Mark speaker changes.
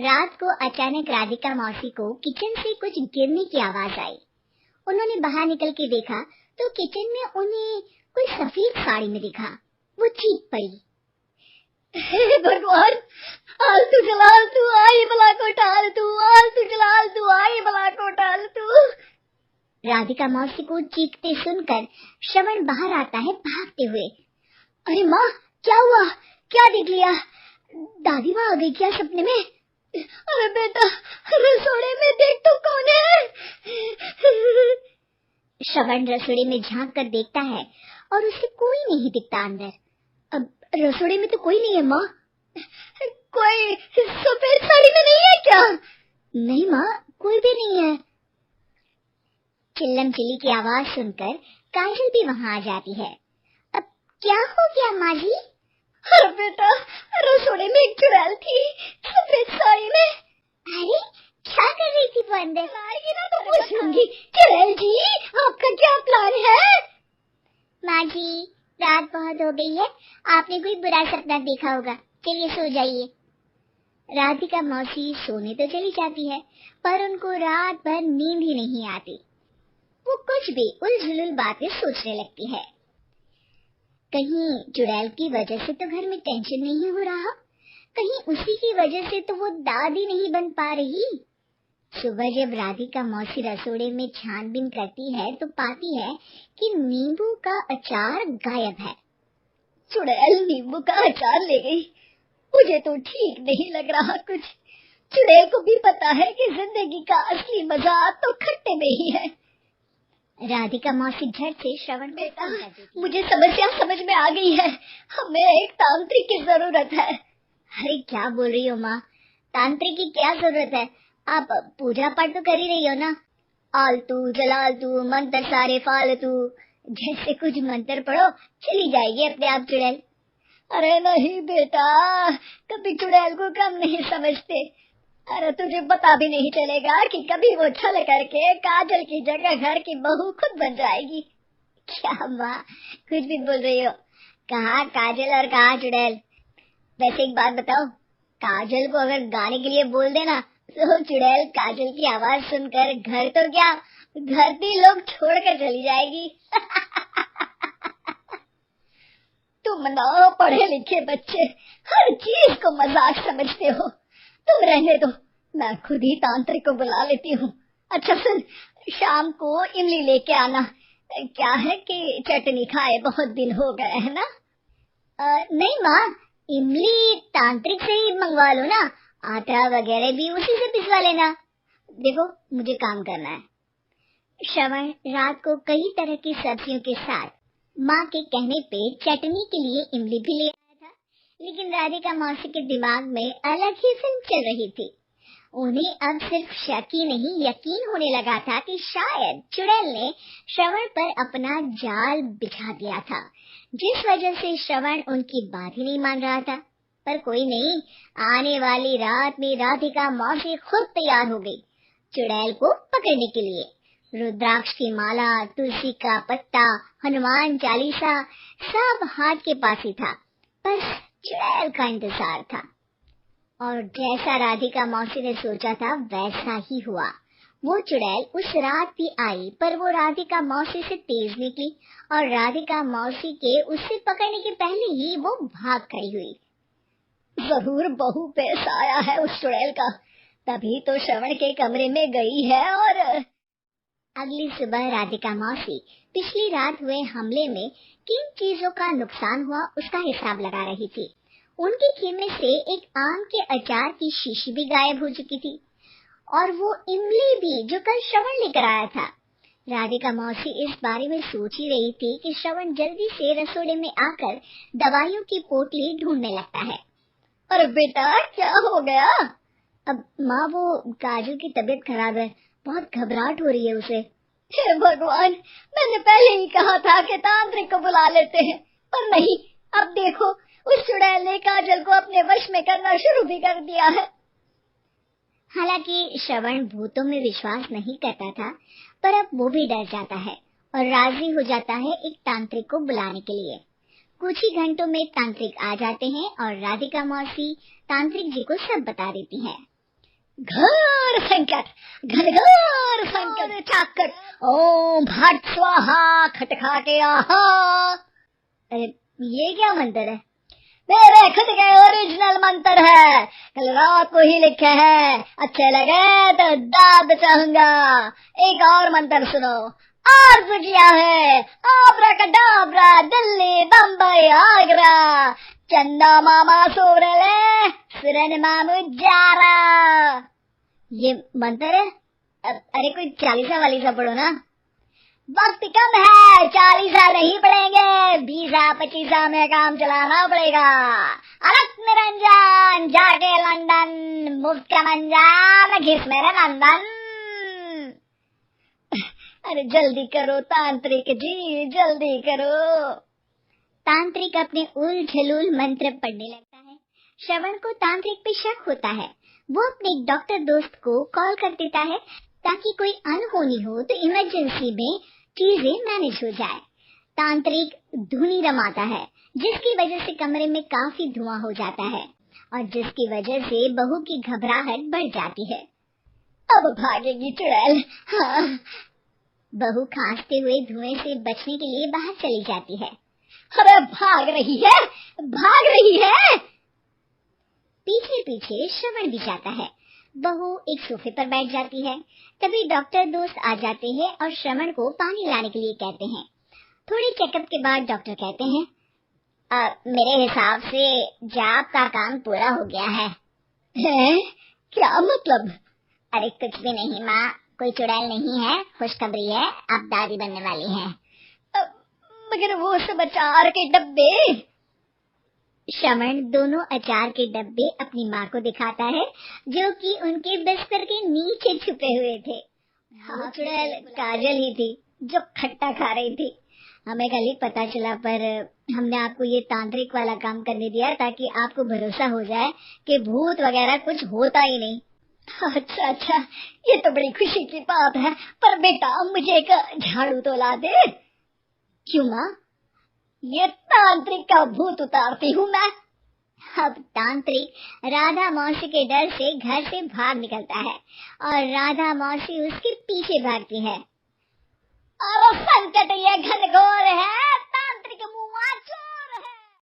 Speaker 1: रात को अचानक राधिका मौसी को किचन से कुछ गिरने की आवाज आई। उन्होंने बाहर निकल के देखा तो किचन में उन्हें कोई सफेद साड़ी में दिखा। वो चीख पड़ी, हे भगवान, आलतू जलालतू आई बला को टाल तू, आलतू जलालतू आई बला को टाल तू। राधिका मौसी को चीखते सुनकर श्रवण बाहर आता है भागते हुए। अरे माँ, क्या हुआ? क्या देख लिया? दादी माँ आ गई क्या सपने में? अरे बेटा, रसोड़े में देख तो कौन है? श्रवण रसोड़े में झांक कर देखता है और उसे कोई नहीं दिखता अंदर। अब रसोड़े में तो कोई नहीं है माँ। कोई सफेद साड़ी में नहीं है क्या? नहीं माँ, कोई भी नहीं है। चिल्लम चिल्ली की आवाज सुनकर काजल भी वहाँ आ जाती है। अब क्या हो गया माँ जी? अरे बेटा, रसोड़े में एक चुड़ैल थी सफेद साड़ी में। अरे क्या कर रही थी वो अंदर? ना तो पूछूंगी। चुड़ैल जी, आपका क्या प्लान है? माँ जी, रात बहुत हो गई है, आपने कोई बुरा सपना देखा होगा, चलिए सो जाइए। राधिका मौसी सोने तो चली जाती है पर उनको रात भर नींद ही नहीं आती। वो कुछ भी उलझुल बातें सोचने लगती है। कहीं चुड़ैल की वजह से तो घर में टेंशन नहीं हो रहा, कहीं उसी की वजह से तो वो दादी नहीं बन पा रही। सुबह जब राधिका मौसी रसोड़े में छानबीन करती है तो पाती है कि नींबू का अचार गायब है। चुड़ैल नींबू का अचार ले गई, मुझे तो ठीक नहीं लग रहा कुछ। चुड़ैल को भी पता है कि जिंदगी का असली मजा तो खट्टे में ही है। राधिका मौसी झट से श्रवण बेटा, मुझे समस्या समझ में आ गई है, हमें एक तांत्रिक की जरूरत है। अरे क्या बोल रही हो माँ, तांत्रिक की क्या जरूरत है? आप पूजा पाठ तो कर ही रही हो ना। आलतू जलालतू मंत्र सारे फालतू जैसे कुछ मंत्र पढ़ो, चली जाएगी अपने आप चुड़ैल। अरे नहीं बेटा, कभी चुड़ैल को कम नहीं समझते। अरे तुझे पता भी नहीं चलेगा कि कभी वो छल करके काजल की जगह घर की बहू खुद बन जाएगी। क्या माँ, कुछ भी बोल रही हो? कहाँ काजल और कहाँ चुड़ैल? वैसे एक बात बताओ, काजल को अगर गाने के लिए बोल देना तो चुड़ैल काजल की आवाज सुनकर घर तो क्या, धरती लोग छोड़कर चली जाएगी। तुम ना पढ़े लिखे बच्चे हर चीज को मजाक समझते हो। तुम रहने दो, मैं खुद ही तांत्रिक को बुला लेती हूँ। अच्छा सुन, शाम को इमली लेके आना। क्या है कि चटनी खाए बहुत दिन हो गए है ना। नहीं माँ, इमली तांत्रिक से ही मंगवा लो ना, आटा वगैरह भी उसी से पिसवा लेना। देखो मुझे काम करना है। श्रवण रात को कई तरह की सब्जियों के साथ माँ के कहने पे चटनी के लिए इमली भी ले आया था, लेकिन राधिका मौसी के दिमाग में अलग ही फिल्म चल रही थी। उन्हें अब सिर्फ शक ही नहीं यकीन होने लगा था कि शायद चुड़ैल ने श्रवण पर अपना जाल बिछा दिया था, जिस वजह से श्रवण उनकी बात ही नहीं मान रहा था। पर कोई नहीं, आने वाली रात में राधिका मौसी खुद तैयार हो गई चुड़ैल को पकड़ने के लिए। रुद्राक्ष की माला, तुलसी का पत्ता, हनुमान चालीसा सब हाथ के पास ही था, बस चुड़ैल का इंतजार था। और जैसा राधिका मौसी ने सोचा था वैसा ही हुआ। वो चुड़ैल उस रात भी आई, पर वो राधिका मौसी से तेज निकली और राधिका मौसी के उससे पकड़ने के पहले ही वो भाग खड़ी हुई। जरूर बहू पे साया है उस चुड़ैल का, तभी तो श्रवण के कमरे में गई है। और अगली सुबह राधिका मौसी पिछली रात हुए हमले में किन चीजों का नुकसान हुआ उसका हिसाब लगा रही थी। उनके खेमे से एक आम के अचार की शीशी भी गायब हो चुकी थी और वो इमली भी जो कल श्रवण लेकर आया था। राधिका मौसी इस बारे में सोच ही रही थी कि श्रवण जल्दी से रसोड़े में आकर दवाइयों की पोटली ढूंढने लगता है। अरे बेटा क्या हो गया? अब माँ, वो काजल की तबीयत खराब है, बहुत घबराहट हो रही है उसे। हे भगवान, मैंने पहले ही कहा था कि तांत्रिक को बुला लेते हैं, पर नहीं, अब देखो उस चुड़ैल ने काजल को अपने वश में करना शुरू भी कर दिया है। हालांकि श्रवण भूतों में विश्वास नहीं करता था, पर अब वो भी डर जाता है और राजी हो जाता है एक तांत्रिक को बुलाने के लिए। कुछ ही घंटों में तांत्रिक आ जाते हैं और राधिका मौसी तांत्रिक जी को सब बता देती है। घोर संकट, घनघोर संकट चाकट, ओम भट स्वाहा खटखाटे आहा। अरे ये क्या मंत्र है? मेरे खुद के ओरिजिनल मंत्र है, कल रात को ही लिखे हैं, अच्छे लगे तो दाद चाहूंगा। एक और मंत्र सुनो, अर्ज किया है आब्राकडाब्रा, दिल्ली बम्बई आगरा, चंदा मामा सोरले सुरन मामू जारा। ये मंत्र है? अरे कोई 40 वालीसा पढ़ो ना। वक्त कम है, 40 नहीं पड़ेंगे, 20-25 में काम चलाना पड़ेगा। अलग निरंजन जाके लंदन, मुफ्त का मंजान घिस मेरे नंदन। अरे जल्दी करो तांत्रिक जी, जल्दी करो। तांत्रिक अपने उल झलूल मंत्र पढ़ने लगता है। श्रवण को तांत्रिक पे शक होता है। वो अपने एक डॉक्टर दोस्त को कॉल कर देता है ताकि कोई अनहोनी हो तो इमरजेंसी में चीजें मैनेज हो जाए। तांत्रिक धुनी रमाता है, जिसकी वजह से कमरे में काफी धुआं हो जाता है और जिसकी वजह से बहू की घबराहट बढ़ जाती है। अब भागेगी चुड़ैल। हाँ। बहू खांसते हुए धुएं से बचने के लिए बाहर चली जाती है। अरे भाग रही है, भाग रही है। पीछे पीछे श्रवण भी जाता है। बहू एक सोफे पर बैठ जाती है। तभी डॉक्टर दोस्त आ जाते हैं और श्रवण को पानी लाने के लिए कहते हैं। थोड़े चेकअप के बाद डॉक्टर कहते हैं, मेरे हिसाब से जाप का काम पूरा हो गया है। क्या मतलब? अरे कुछ भी नहीं माँ, कोई चुड़ैल नहीं है, खुशखबरी है, आप दादी बनने वाली हैं। मगर वो सब अचार के डब्बे। श्रवण दोनों अचार के डब्बे अपनी माँ को दिखाता है, जो कि उनके बिस्तर के नीचे छुपे हुए थे। हाँ, चुड़ैल काजल ही थी जो खट्टा खा रही थी। हमें कल ही पता चला, पर हमने आपको ये तांत्रिक वाला काम करने दिया ताकि आपको भरोसा हो जाए कि भूत वगैरह कुछ होता ही नहीं। अच्छा अच्छा, ये तो बड़ी खुशी की बात है, पर बेटा मुझे एक झाड़ू तो ला दे। क्यों माँ? ये तांत्रिक का भूत उतारती हूँ मैं। अब तांत्रिक राधा मौसी के डर से घर से भाग निकलता है और राधा मौसी उसके पीछे भागती है। अरे संकट ये घनघोर है,